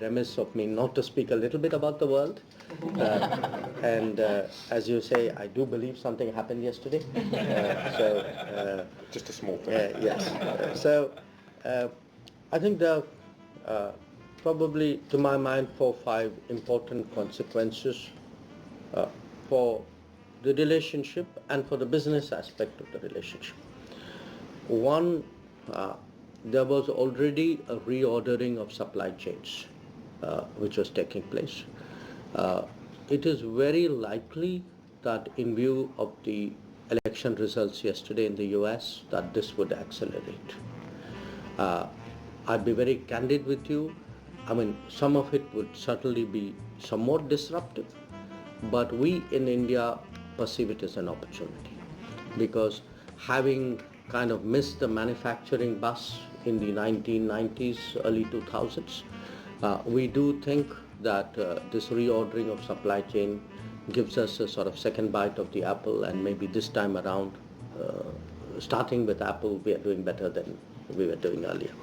remiss of me not to speak a little bit about the world. And as you say, I do believe something happened yesterday. Just a small thing. Yes. I think there are probably, to my mind, 4 or 5 important consequences for the relationship and for the business aspect of the relationship. One, there was already a reordering of supply chains which was taking place. It is very likely that in view of the election results yesterday in the US, that this would accelerate. I'd be very candid with you. I mean, some of it would certainly be somewhat disruptive, but we in India perceive it as an opportunity because having kind of missed the manufacturing bus in the 1990s, early 2000s, we do think that this reordering of supply chain gives us a sort of second bite of the apple, and maybe this time around, starting with Apple, we are doing better than we were doing earlier.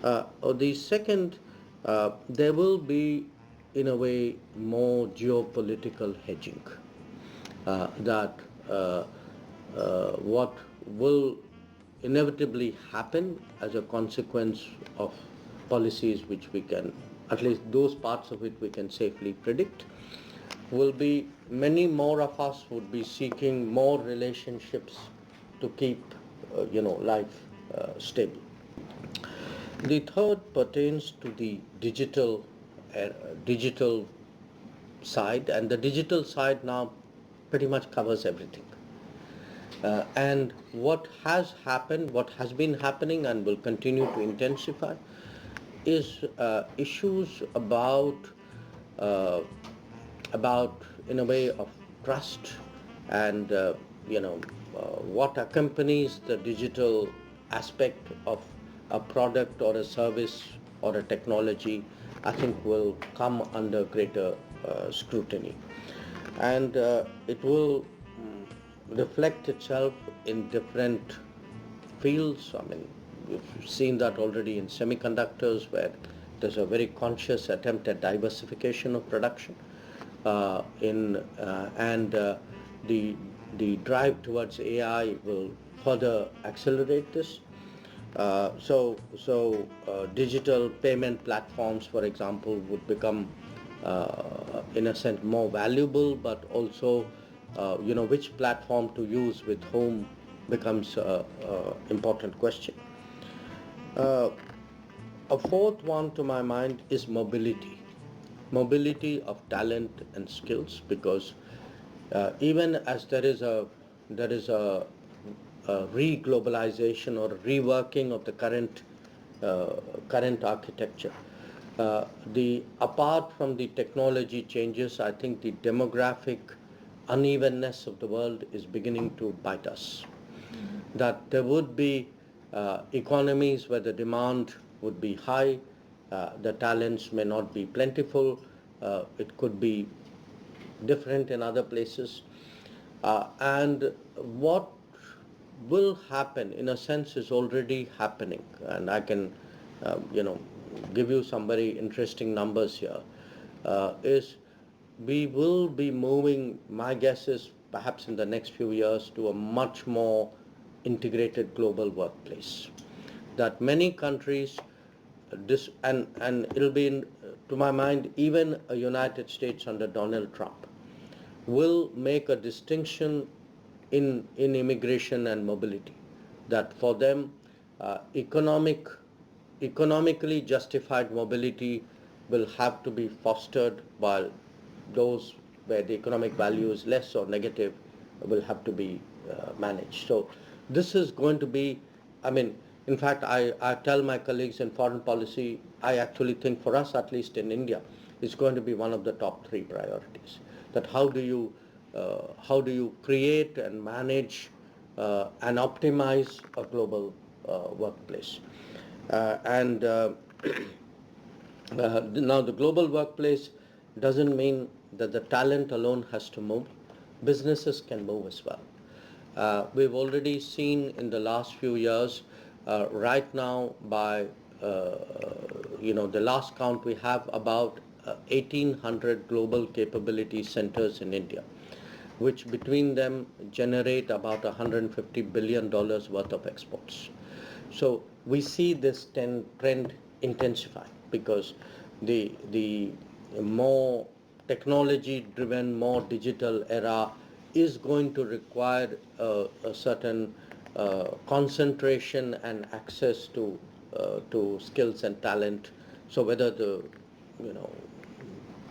The second, there will be, in a way, more geopolitical hedging. That what will inevitably happen as a consequence of policies which we can, at least those parts of it we can safely predict, will be many more of us would be seeking more relationships to keep life stable. The third pertains to the digital side, and the digital side now pretty much covers everything. And what has happened, what has been happening and will continue to intensify is issues about in a way of trust and what accompanies the digital aspect of a product or a service or a technology, I think will come under greater scrutiny. And it will reflect itself in different fields. I mean, we've seen that already in semiconductors, where there's a very conscious attempt at diversification of production, and the drive towards AI will further accelerate this. Digital payment platforms, for example, would become, in a sense, more valuable, but also, which platform to use with whom becomes an important question. A fourth one, to my mind, is mobility of talent and skills, because even as there is a re-globalization or reworking of the current architecture, apart from the technology changes, I think the demographic unevenness of the world is beginning to bite us. That there would be economies where the demand would be high, the talents may not be plentiful, it could be different in other places, and what will happen, in a sense, is already happening, and I can give you some very interesting numbers here, is we will be moving, my guess is perhaps in the next few years, to a much more integrated global workplace. That many countries, and it'll be, to my mind, even a United States under Donald Trump, will make a distinction in immigration and mobility. That for them, economically justified mobility will have to be fostered, while those where the economic value is less or negative will have to be managed. So this is going to be, in fact, I tell my colleagues in foreign policy, I actually think for us, at least in India, it's going to be one of the top 3 priorities. That how do you create and manage and optimize a global workplace? Now the global workplace doesn't mean that the talent alone has to move. Businesses can move as well. We've already seen in the last few years, right now, by the last count we have about 1,800 global capability centers in India, which between them generate about $150 billion worth of exports. So we see this trend intensify because the more technology-driven, more digital era is going to require a certain concentration and access to skills and talent. So whether the you know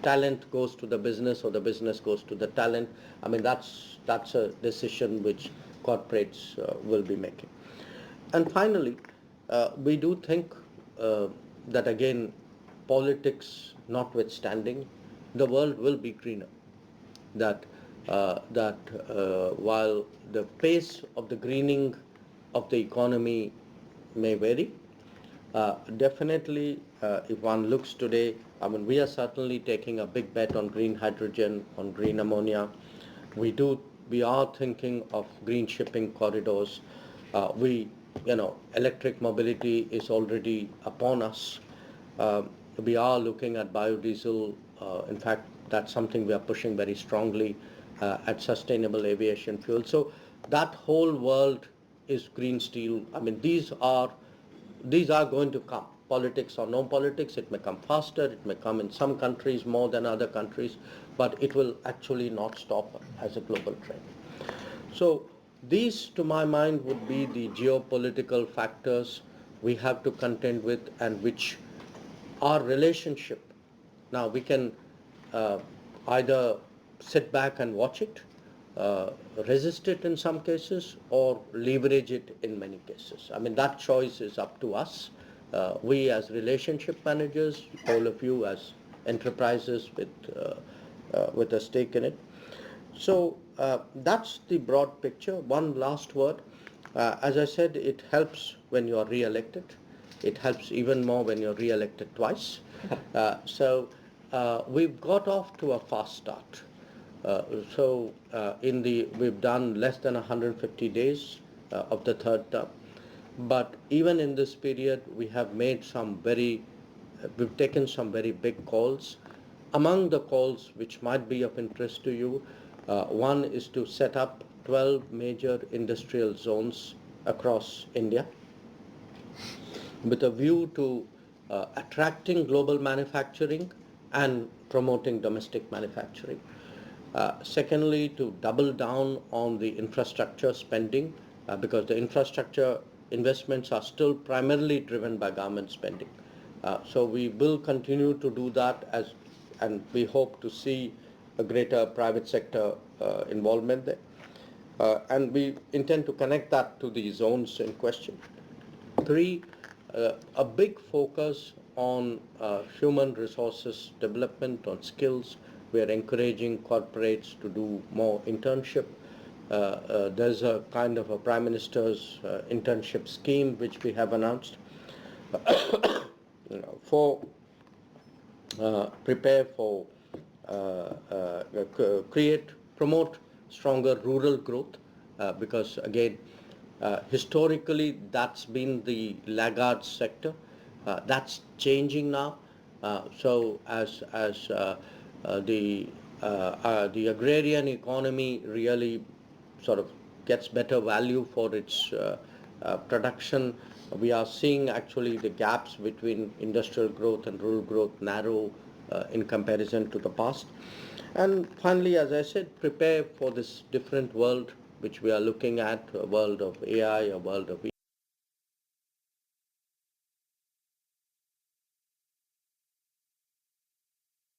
talent goes to the business or the business goes to the talent, I mean that's a decision which corporates will be making. And finally, we do think that again, politics notwithstanding, the world will be greener. That while the pace of the greening of the economy may vary, definitely, if one looks today, I mean, we are certainly taking a big bet on green hydrogen, on green ammonia. We are thinking of green shipping corridors. Electric mobility is already upon us. We are looking at biodiesel. In fact, that's something we are pushing very strongly at sustainable aviation fuel. So that whole world is green steel. I mean, these are going to come. Politics or no politics, it may come faster, it may come in some countries more than other countries, but it will actually not stop as a global trend. So these, to my mind, would be the geopolitical factors we have to contend with, and which our relationship. Now we can either sit back and watch it, resist it in some cases, or leverage it in many cases. I mean, that choice is up to us. We as relationship managers, all of you as enterprises with a stake in it. So that's the broad picture. One last word. As I said, it helps when you are re-elected. It helps even more when you're re-elected twice. So we've got off to a fast start. We've done less than 150 days of the third term. But even in this period, we've taken some very big calls. Among the calls which might be of interest to you, one is to set up 12 major industrial zones across India with a view to attracting global manufacturing and promoting domestic manufacturing. Secondly, to double down on the infrastructure spending because the infrastructure investments are still primarily driven by government spending. So we will continue to do that, and we hope to see a greater private sector involvement there. And we intend to connect that to the zones in question. Three, a big focus on human resources development, on skills. We are encouraging corporates to do more internship. There's a kind of a Prime Minister's internship scheme which we have announced for promote stronger rural growth because again, historically that's been the laggard sector. That's changing now. So as the agrarian economy really sort of gets better value for its production, we are seeing actually the gaps between industrial growth and rural growth narrow in comparison to the past. And finally, as I said, prepare for this different world which we are looking at, a world of AI, a world of